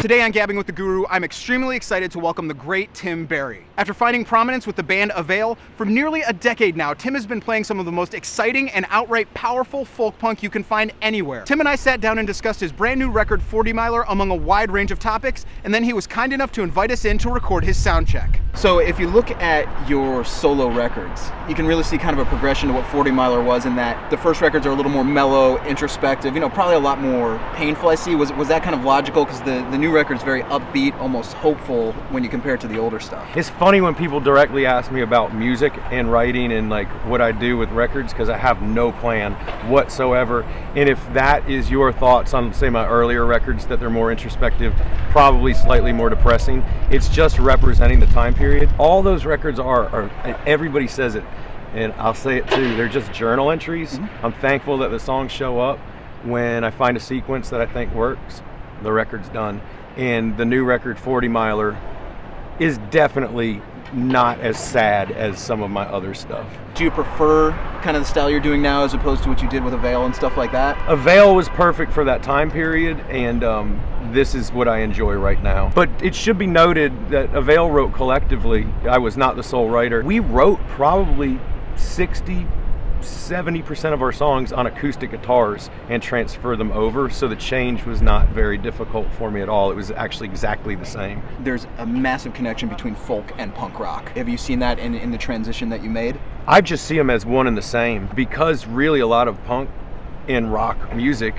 Today on Gabbing with the Guru, I'm extremely excited to welcome the great Tim Barry. After finding prominence with the band Avail, for nearly a decade now, Tim has been playing some of the most exciting and outright powerful folk punk you can find anywhere. Tim and I sat down and discussed his brand new record 40 Miler among a wide range of topics, and then he was kind enough to invite us in to record his sound check. So if you look at your solo records, you can really see kind of a progression to what 40 Miler was in that the first records are a little more mellow, introspective, probably a lot more painful, I see. Was that kind of logical? Because the new record's very upbeat, almost hopeful when you compare it to the older stuff. It's funny when people directly ask me about music and writing and like what I do with records, because I have no plan whatsoever. And if that is your thoughts on, say, my earlier records, that they're more introspective, probably slightly more depressing, it's just representing the time period. All those records are everybody says it, and I'll say it too, they're just journal entries. I'm thankful that the songs show up when I find a sequence that I think works. The record's done. And the new record, 40 Miler, is definitely not as sad as some of my other stuff. Do you prefer kind of the style you're doing now as opposed to what you did with Avail and stuff like that? Avail was perfect for that time period, and this is what I enjoy right now. But it should be noted that Avail wrote collectively. I was not the sole writer. We wrote probably 70% of our songs on acoustic guitars and transfer them over, so the change was not very difficult for me at all. It was actually exactly the same. There's a massive connection between folk and punk rock. Have you seen that in the transition that you made? I just see them as one and the same, because really a lot of punk and rock music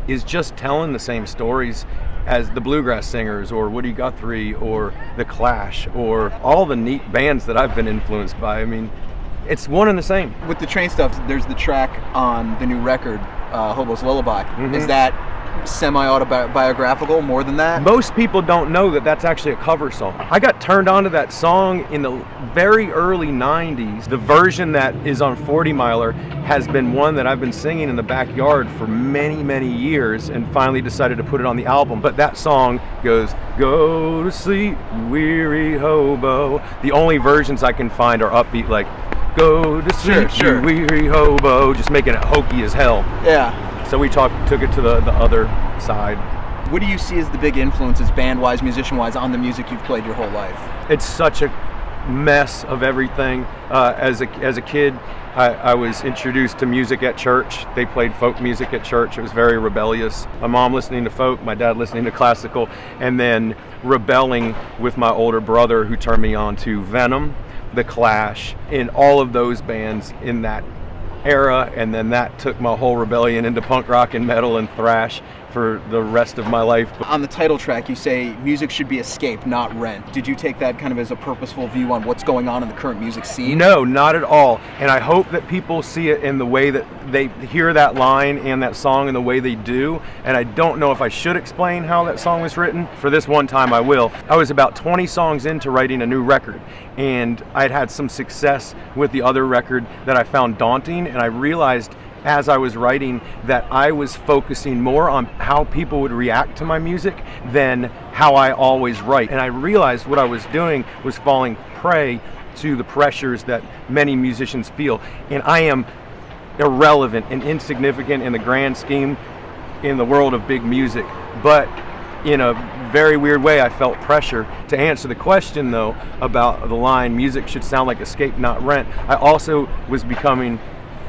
is just telling the same stories as the bluegrass singers or Woody Guthrie or The Clash or all the neat bands that I've been influenced by. I mean, it's one and the same. With the Train stuff, there's the track on the new record, Hobo's Lullaby. Is that semi-autobiographical, more than that? Most people don't know that that's actually a cover song. I got turned on to that song in the very early 90s. The version that is on 40 Miler has been one that I've been singing in the backyard for many, many years, and finally decided to put it on the album. But that song goes, "Go to sleep, weary hobo." The only versions I can find are upbeat, like, "Go to sleep, you weary hobo," just making it hokey as hell. Yeah. So we took it to the other side. What do you see as the big influences, band-wise, musician-wise, on the music you've played your whole life? It's such a mess of everything. As a kid, I was introduced to music at church. They played folk music at church. It was very rebellious. My mom listening to folk, my dad listening to classical, and then rebelling with my older brother, who turned me on to Venom, The Clash, and all of those bands in that era, and then that took my whole rebellion into punk rock and metal and thrash for the rest of my life. On the title track, you say music should be escape, not rent. Did you take that kind of as a purposeful view on what's going on in the current music scene? No, not at all. And I hope that people see it in the way that they hear that line and that song in the way they do. And I don't know if I should explain how that song was written. For this one time, I will. I was about 20 songs into writing a new record, and I'd had some success with the other record that I found daunting, and I realized as I was writing that I was focusing more on how people would react to my music than how I always write. And I realized what I was doing was falling prey to the pressures that many musicians feel. And I am irrelevant and insignificant in the grand scheme in the world of big music. But in a very weird way, I felt pressure. To answer the question, though, about the line, music should sound like escape, not rent, I also was becoming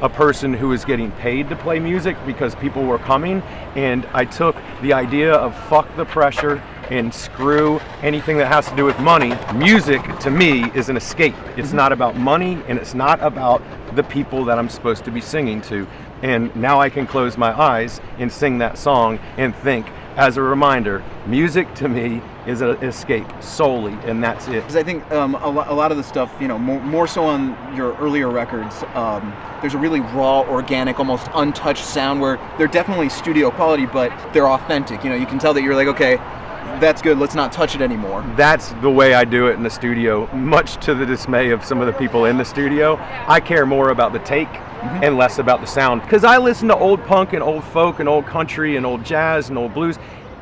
a person who was getting paid to play music because people were coming, and I took the idea of fuck the pressure and screw anything that has to do with money. Music, to me, is an escape. It's not about money, and it's not about the people that I'm supposed to be singing to. And now I can close my eyes and sing that song and think, as a reminder, music to me is an escape solely, and that's it. Because I think a lot of the stuff, more so on your earlier records, there's a really raw, organic, almost untouched sound where they're definitely studio quality, but they're authentic. You can tell that you're like, okay, that's good, let's not touch it anymore. That's the way I do it in the studio, much to the dismay of some of the people in the studio. I care more about the take and less about the sound, because I listen to old punk and old folk and old country and old jazz and old blues.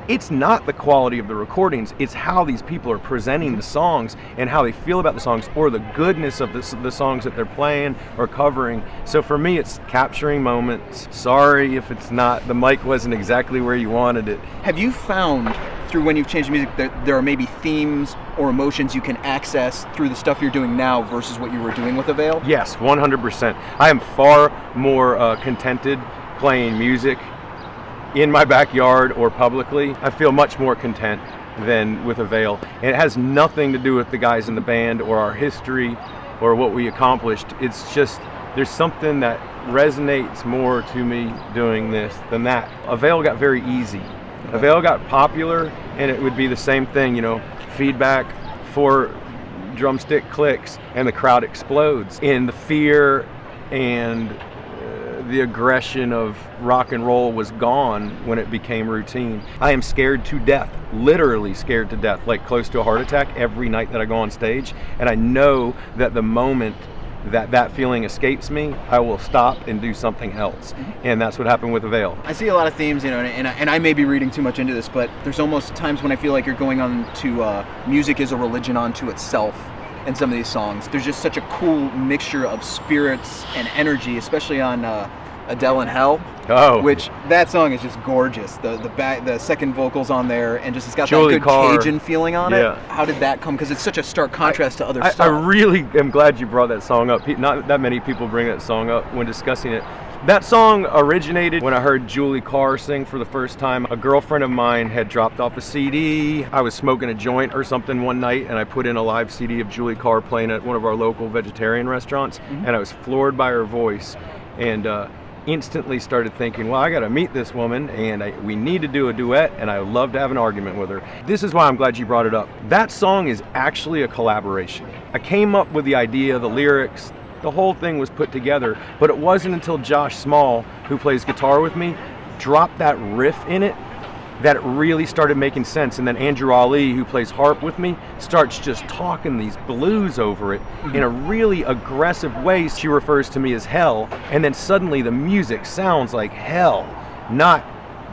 It's not the quality of the recordings, it's how these people are presenting the songs and how they feel about the songs, or the goodness of the songs that they're playing or covering. So for me, it's capturing moments. Sorry if it's not, the mic wasn't exactly where you wanted it. Have you found through when you've changed music, there are maybe themes or emotions you can access through the stuff you're doing now versus what you were doing with Avail? Yes, 100%. I am far more contented playing music in my backyard or publicly. I feel much more content than with Avail. And it has nothing to do with the guys in the band or our history or what we accomplished. It's just, there's something that resonates more to me doing this than that. Avail got very easy. Avail got popular, and it would be the same thing, feedback, 4 drumstick clicks, and the crowd explodes. And the fear and the aggression of rock and roll was gone when it became routine. I am scared to death, literally scared to death, like close to a heart attack every night that I go on stage. And I know that the moment that feeling escapes me, I will stop and do something else. And that's what happened with Avail. I see a lot of themes, and I may be reading too much into this, but there's almost times when I feel like you're going on to music is a religion unto itself in some of these songs. There's just such a cool mixture of spirits and energy, especially on Adele and Hell. Oh, which that song is just gorgeous. The second vocals on there, and just it's got Julie that good Carr. Cajun feeling on Yeah. it. How did that come? Because it's such a stark contrast to other I stuff. really am glad you brought that song up. Not that many people bring that song up when discussing it. That song originated when I heard Julie Carr sing for the first time. A girlfriend of mine had dropped off a CD. I was smoking a joint or something one night, and I put in a live CD of Julie Carr playing at one of our local vegetarian restaurants, and I was floored by her voice, and instantly started thinking, well, I got to meet this woman, and we need to do a duet, and I would love to have an argument with her. This is why I'm glad you brought it up. That song is actually a collaboration. I came up with the idea, the lyrics, the whole thing was put together, but it wasn't until Josh Small, who plays guitar with me, dropped that riff in it that it really started making sense. And then Andrew Ali, who plays harp with me, starts just talking these blues over it in a really aggressive way. She refers to me as hell, and then suddenly the music sounds like hell. Not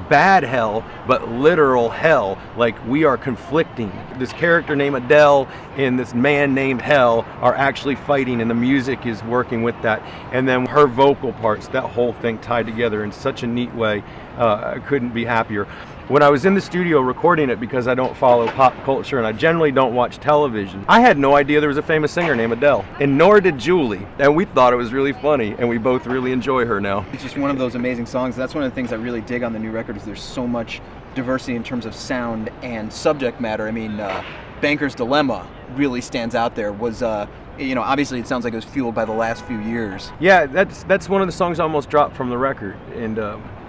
bad hell, but literal hell. Like we are conflicting. This character named Adele and this man named Hell are actually fighting, and the music is working with that. And then her vocal parts, that whole thing tied together in such a neat way. I couldn't be happier. When I was in the studio recording it, because I don't follow pop culture and I generally don't watch television, I had no idea there was a famous singer named Adele, and nor did Julie. And we thought it was really funny, and we both really enjoy her now. It's just one of those amazing songs. That's one of the things I really dig on the new record, is there's so much diversity in terms of sound and subject matter. I mean, Banker's Dilemma really stands out there. Was obviously it sounds like it was fueled by the last few years. Yeah, that's one of the songs I almost dropped from the record, and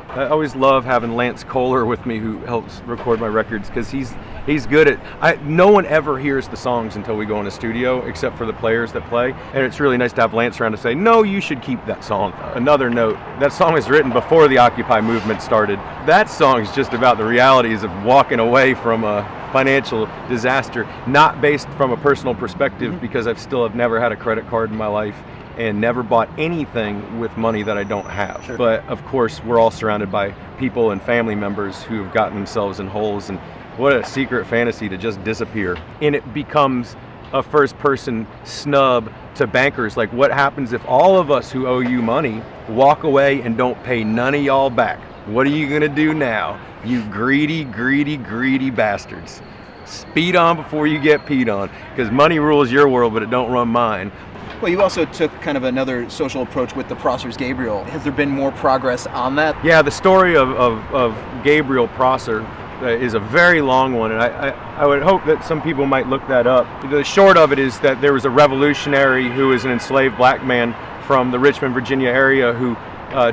I always love having Lance Kohler with me, who helps record my records, because he's good at. No one ever hears the songs until we go in the studio, except for the players that play, and it's really nice to have Lance around to say, no, you should keep that song. Another note: that song was written before the Occupy movement started. That song is just about the realities of walking away from a financial disaster, not based from a personal perspective, because I still have never had a credit card in my life and never bought anything with money that I don't have. Sure. But of course, we're all surrounded by people and family members who have gotten themselves in holes, and what a secret fantasy to just disappear. And it becomes a first-person snub to bankers. Like, what happens if all of us who owe you money walk away and don't pay none of y'all back? What are you gonna do now, you greedy, greedy, greedy bastards? Speed on before you get peed on, because money rules your world, but it don't run mine. Well, you also took kind of another social approach with the Prosser's Gabriel. Has there been more progress on that? Yeah, the story of Gabriel Prosser is a very long one, and I would hope that some people might look that up. The short of it is that there was a revolutionary who was an enslaved black man from the Richmond, Virginia area who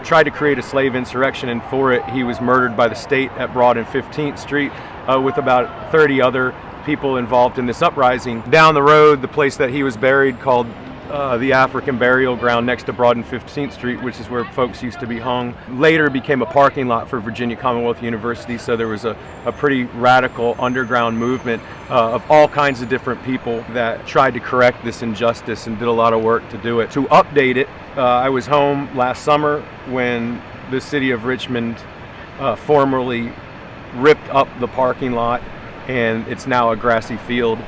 tried to create a slave insurrection, and for it he was murdered by the state at Broad and 15th Street with about 30 other people involved in this uprising. Down the road, the place that he was buried, called the African Burial Ground next to Broad and 15th Street, which is where folks used to be hung, later became a parking lot for Virginia Commonwealth University. So there was a pretty radical underground movement of all kinds of different people that tried to correct this injustice and did a lot of work to do it. To update it, I was home last summer when the city of Richmond formerly ripped up the parking lot, and it's now a grassy field.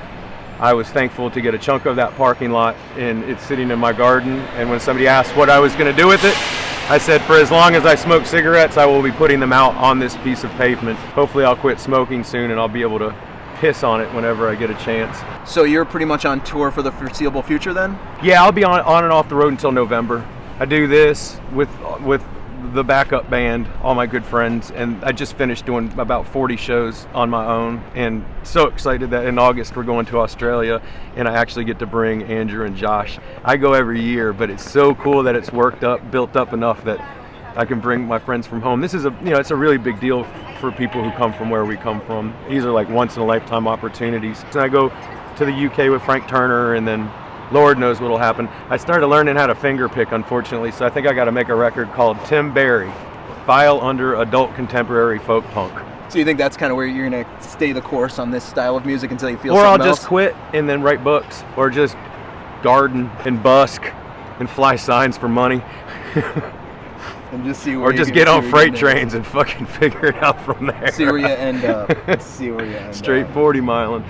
I was thankful to get a chunk of that parking lot, and it's sitting in my garden. And when somebody asked what I was going to do with it, I said, for as long as I smoke cigarettes, I will be putting them out on this piece of pavement. Hopefully I'll quit smoking soon and I'll be able to piss on it whenever I get a chance. So you're pretty much on tour for the foreseeable future then? Yeah, I'll be on and off the road until November. I do this with the backup band, all my good friends, and I just finished doing about 40 shows on my own, and so excited that in August we're going to Australia and I actually get to bring Andrew and Josh. I go every year, but it's so cool that it's built up enough that I can bring my friends from home. This is it's a really big deal for people who come from where we come from. These are like once in a lifetime opportunities. So I go to the UK with Frank Turner, and then Lord knows what'll happen. I started learning how to finger pick, unfortunately, so I think I got to make a record called Tim Barry, file under adult contemporary folk punk. So you think that's kind of where you're going to stay the course on this style of music until you feel or something I'll just else? quit and then write books, or just garden and busk and fly signs for money. And just see where Or just get on freight trains and fucking figure it out from there. See where you end up. See where you end Straight up. 40 miling.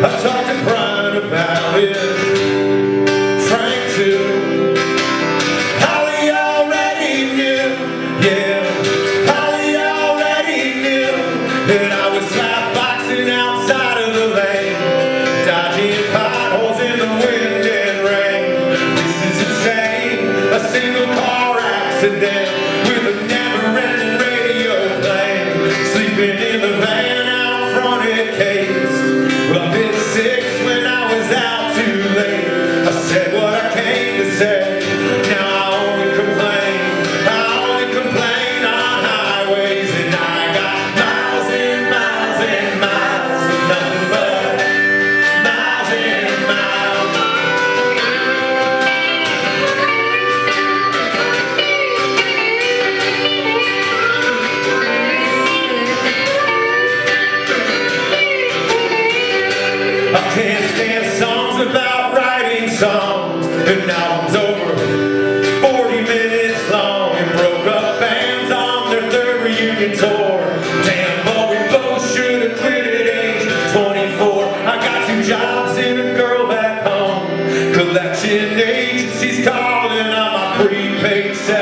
I talked to Brian about it, Frank too. Holly already knew, yeah, Holly already knew that I was slap boxing outside of the lane, dodging potholes in the wind and rain. This is insane, a single car accident with a never-ending radio playing, sleeping in the van out front at Cade's. Well, I've been sick when I was out too late. I said what I came to say. Now I only complain on highways, and I got miles and miles and miles of nothing but miles and miles. I can't stand songs about writing songs, and now it's over 40 minutes long, and broke up bands on their third reunion tour. Damn, but we both should have quit at age 24. I got 2 jobs and a girl back home, collection agencies calling on my prepaid cell.